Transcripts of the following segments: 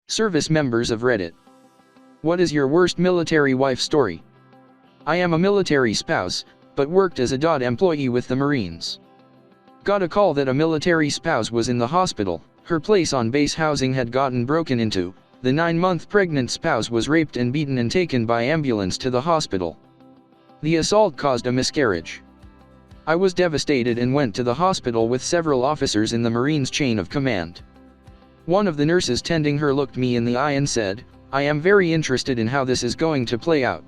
Service members of Reddit. What is your worst military wife story? I am a military spouse, but worked as a employee with the Marines. Got a call that a military spouse was in the hospital. Her place on base housing had gotten broken into. The 9-month pregnant spouse was raped and beaten and taken by ambulance to the hospital. The assault caused a miscarriage. I was devastated and went to the hospital with several officers in the Marines' chain of command. One of the nurses tending her looked me in the eye and said, "I am very interested in how this is going to play out."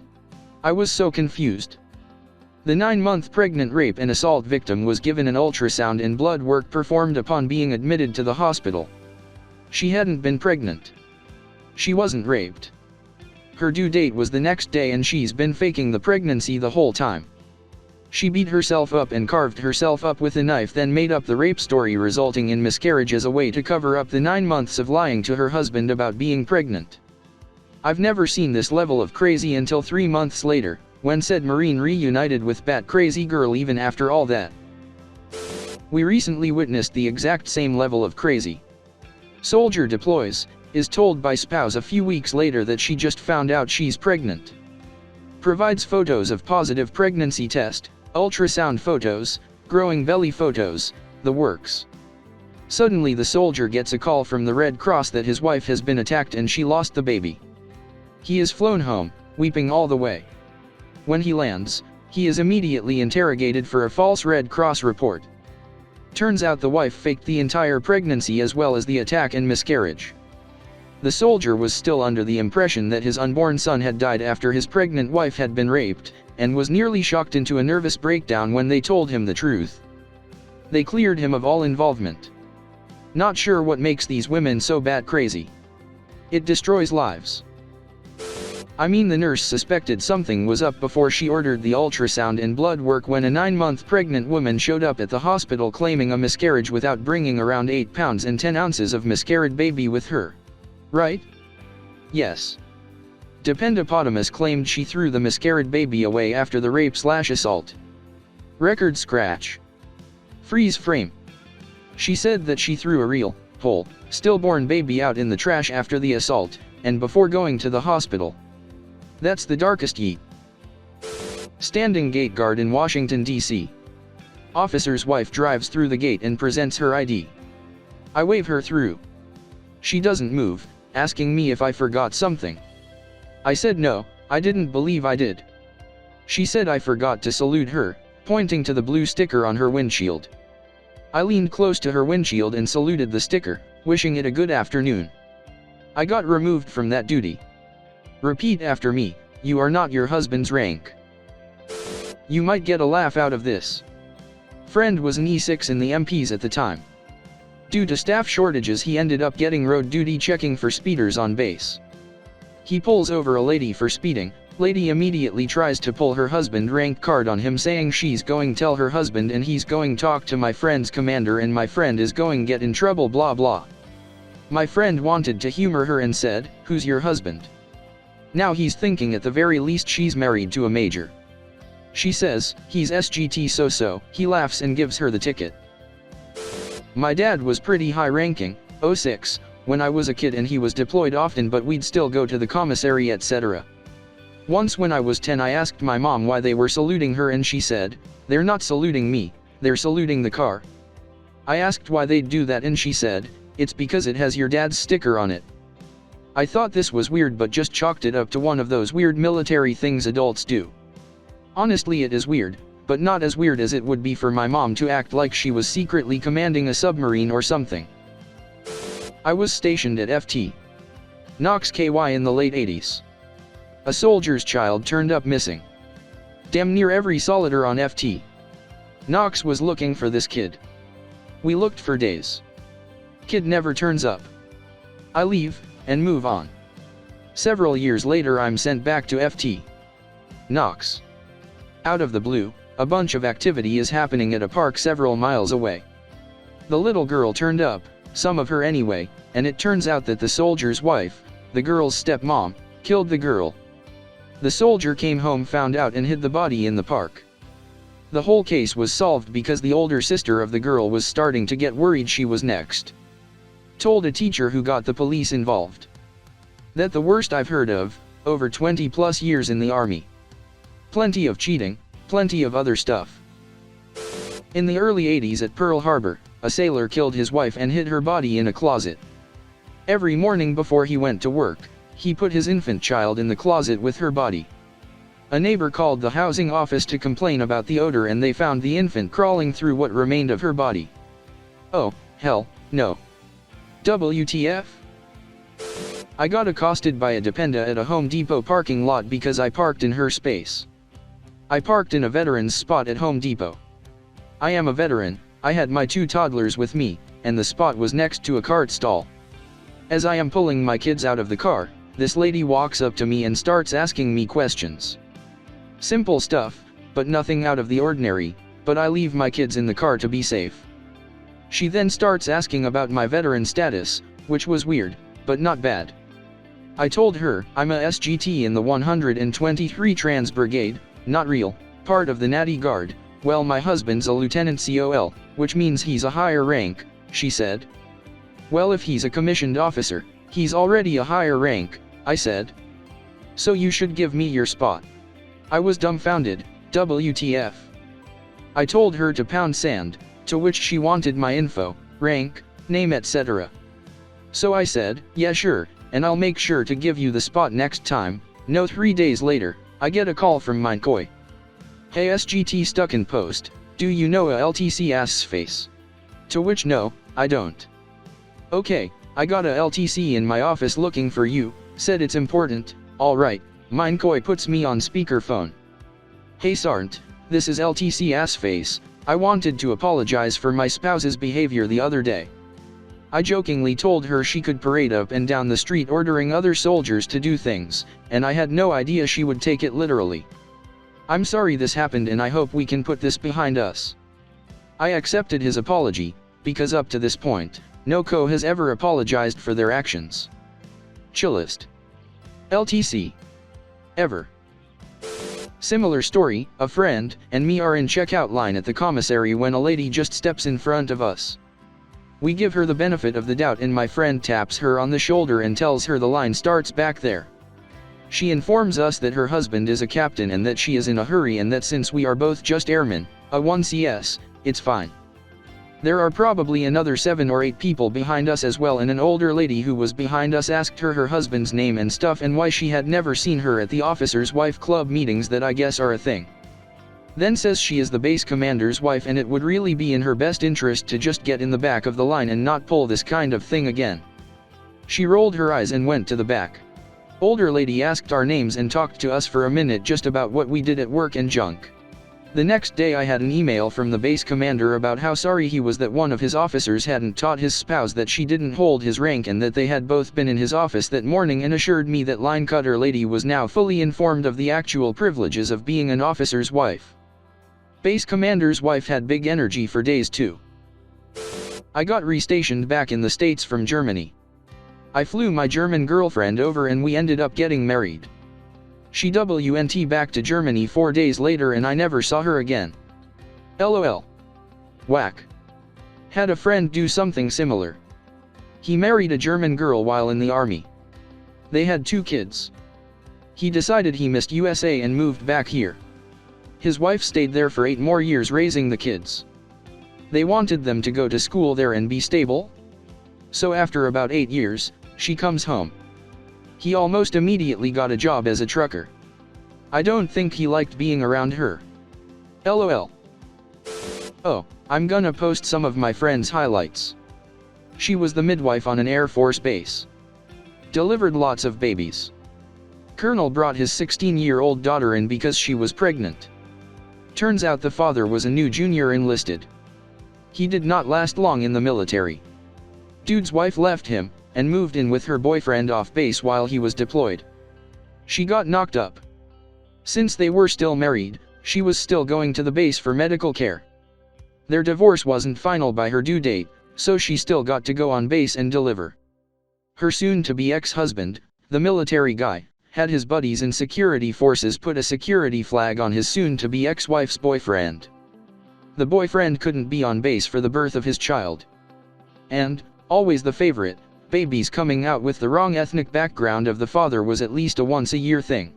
I was so confused. The 9-month pregnant rape and assault victim was given an ultrasound and blood work performed upon being admitted to the hospital. She hadn't been pregnant. She wasn't raped. Her due date was the next day and she's been faking the pregnancy the whole time. She beat herself up and carved herself up with a knife, then made up the rape story resulting in miscarriage as a way to cover up the 9 months of lying to her husband about being pregnant. I've never seen this level of crazy until 3 months later, when said Marine reunited with bat crazy girl even after all that. We recently witnessed the exact same level of crazy. Soldier deploys, is told by spouse a few weeks later that she just found out she's pregnant. Provides photos of positive pregnancy test, ultrasound photos, growing belly photos, the works. Suddenly the soldier gets a call from the Red Cross that his wife has been attacked and she lost the baby. He is flown home, weeping all the way. When he lands, he is immediately interrogated for a false Red Cross report. Turns out the wife faked the entire pregnancy as well as the attack and miscarriage. The soldier was still under the impression that his unborn son had died after his pregnant wife had been raped, and was nearly shocked into a nervous breakdown when they told him the truth. They cleared him of all involvement. Not sure what makes these women so bat crazy. It destroys lives. I mean, the nurse suspected something was up before she ordered the ultrasound and blood work when a 9-month pregnant woman showed up at the hospital claiming a miscarriage without bringing around 8 pounds and 10 ounces of miscarried baby with her. Right? Yes. Dependopotamus claimed she threw the miscarried baby away after the rape/assault. Record scratch. Freeze frame. She said that she threw a real, whole, stillborn baby out in the trash after the assault, and before going to the hospital. That's the darkest yeet. Standing gate guard in Washington, D.C. Officer's wife drives through the gate and presents her ID. I wave her through. She doesn't move, asking me if I forgot something. I said no, I didn't believe I did. She said I forgot to salute her, pointing to the blue sticker on her windshield. I leaned close to her windshield and saluted the sticker, wishing it a good afternoon. I got removed from that duty. Repeat after me, you are not your husband's rank. You might get a laugh out of this. Friend was an E6 in the MPs at the time. Due to staff shortages he ended up getting road duty checking for speeders on base. He pulls over a lady for speeding. Lady immediately tries to pull her husband rank card on him, saying she's going tell her husband and he's going talk to my friend's commander and my friend is going get in trouble blah blah. My friend wanted to humor her and said, "Who's your husband?" Now he's thinking at the very least she's married to a major. She says, "He's SGT so-so." He laughs and gives her the ticket. My dad was pretty high ranking, 06, when I was a kid and he was deployed often, but we'd still go to the commissary etc. Once when I was 10 I asked my mom why they were saluting her and she said, "They're not saluting me, they're saluting the car." I asked why they'd do that and she said, "It's because it has your dad's sticker on it." I thought this was weird but just chalked it up to one of those weird military things adults do. Honestly, it is weird, but not as weird as it would be for my mom to act like she was secretly commanding a submarine or something. I was stationed at FT Knox KY in the late 80s. A soldier's child turned up missing. Damn near every solider on FT Knox was looking for this kid. We looked for days. Kid never turns up. I leave, and move on. Several years later I'm sent back to FT Knox. Out of the blue, a bunch of activity is happening at a park several miles away. The little girl turned up, some of her anyway, and it turns out that the soldier's wife, the girl's stepmom, killed the girl. The soldier came home, found out and hid the body in the park. The whole case was solved because the older sister of the girl was starting to get worried she was next. Told a teacher who got the police involved. That the worst I've heard of, over 20 plus years in the army. Plenty of cheating, plenty of other stuff. In the early 80s at Pearl Harbor, a sailor killed his wife and hid her body in a closet. Every morning before he went to work, he put his infant child in the closet with her body. A neighbor called the housing office to complain about the odor and they found the infant crawling through what remained of her body. Oh, hell, no. WTF? I got accosted by a dependa at a Home Depot parking lot because I parked in her space. I parked in a veteran's spot at Home Depot. I am a veteran, I had my 2 toddlers with me, and the spot was next to a cart stall. As I am pulling my kids out of the car, this lady walks up to me and starts asking me questions. Simple stuff, but nothing out of the ordinary, but I leave my kids in the car to be safe. She then starts asking about my veteran status, which was weird, but not bad. I told her, I'm a SGT in the 123 Trans Brigade, not real, part of the Natty Guard. Well, my husband's a Lieutenant COL, which means he's a higher rank, she said. Well, if he's a commissioned officer, he's already a higher rank, I said. So you should give me your spot. I was dumbfounded, WTF. I told her to pound sand, to which she wanted my info, rank, name, etc. So I said, yeah sure, and I'll make sure to give you the spot next time. No, 3 days later, I get a call from Mindcoy. Hey SGT stuck in post, do you know a LTC asks face? To which no, I don't. Okay, I got a LTC in my office looking for you, said it's important, alright, Mindcoy puts me on speakerphone. Hey Sarnt, this is LTC ass face, I wanted to apologize for my spouse's behavior the other day. I jokingly told her she could parade up and down the street ordering other soldiers to do things, and I had no idea she would take it literally. I'm sorry this happened and I hope we can put this behind us. I accepted his apology, because up to this point, no co has ever apologized for their actions. Chillest LTC ever. Similar story, a friend and me are in checkout line at the commissary when a lady just steps in front of us. We give her the benefit of the doubt and my friend taps her on the shoulder and tells her the line starts back there. She informs us that her husband is a captain and that she is in a hurry and that since we are both just airmen, a 1CS, it's fine. There are probably another 7 or 8 people behind us as well, and an older lady who was behind us asked her husband's name and stuff and why she had never seen her at the officer's wife club meetings that I guess are a thing. Then says she is the base commander's wife and it would really be in her best interest to just get in the back of the line and not pull this kind of thing again. She rolled her eyes and went to the back. Older lady asked our names and talked to us for a minute just about what we did at work and junk. The next day I had an email from the base commander about how sorry he was that one of his officers hadn't taught his spouse that she didn't hold his rank and that they had both been in his office that morning, and assured me that line cutter lady was now fully informed of the actual privileges of being an officer's wife. Base commander's wife had big energy for days too. I got restationed back in the States from Germany. I flew my German girlfriend over and we ended up getting married. She went back to Germany 4 days later and I never saw her again. LOL. Whack. Had a friend do something similar. He married a German girl while in the army. They had 2 kids. He decided he missed USA and moved back here. His wife stayed there for 8 more years raising the kids. They wanted them to go to school there and be stable. So after about 8 years, she comes home. He almost immediately got a job as a trucker. I don't think he liked being around her. LOL. Oh, I'm gonna post some of my friend's highlights. She was the midwife on an Air Force base. Delivered lots of babies. Colonel brought his 16-year-old daughter in because she was pregnant. Turns out the father was a new junior enlisted. He did not last long in the military. Dude's wife left him and moved in with her boyfriend off base while he was deployed. She got knocked up. Since they were still married, she was still going to the base for medical care. Their divorce wasn't final by her due date, so she still got to go on base and deliver. Her soon-to-be ex-husband, the military guy, had his buddies in security forces put a security flag on his soon-to-be ex-wife's boyfriend. The boyfriend couldn't be on base for the birth of his child. And, always the favorite, babies coming out with the wrong ethnic background of the father was at least a once-a-year thing.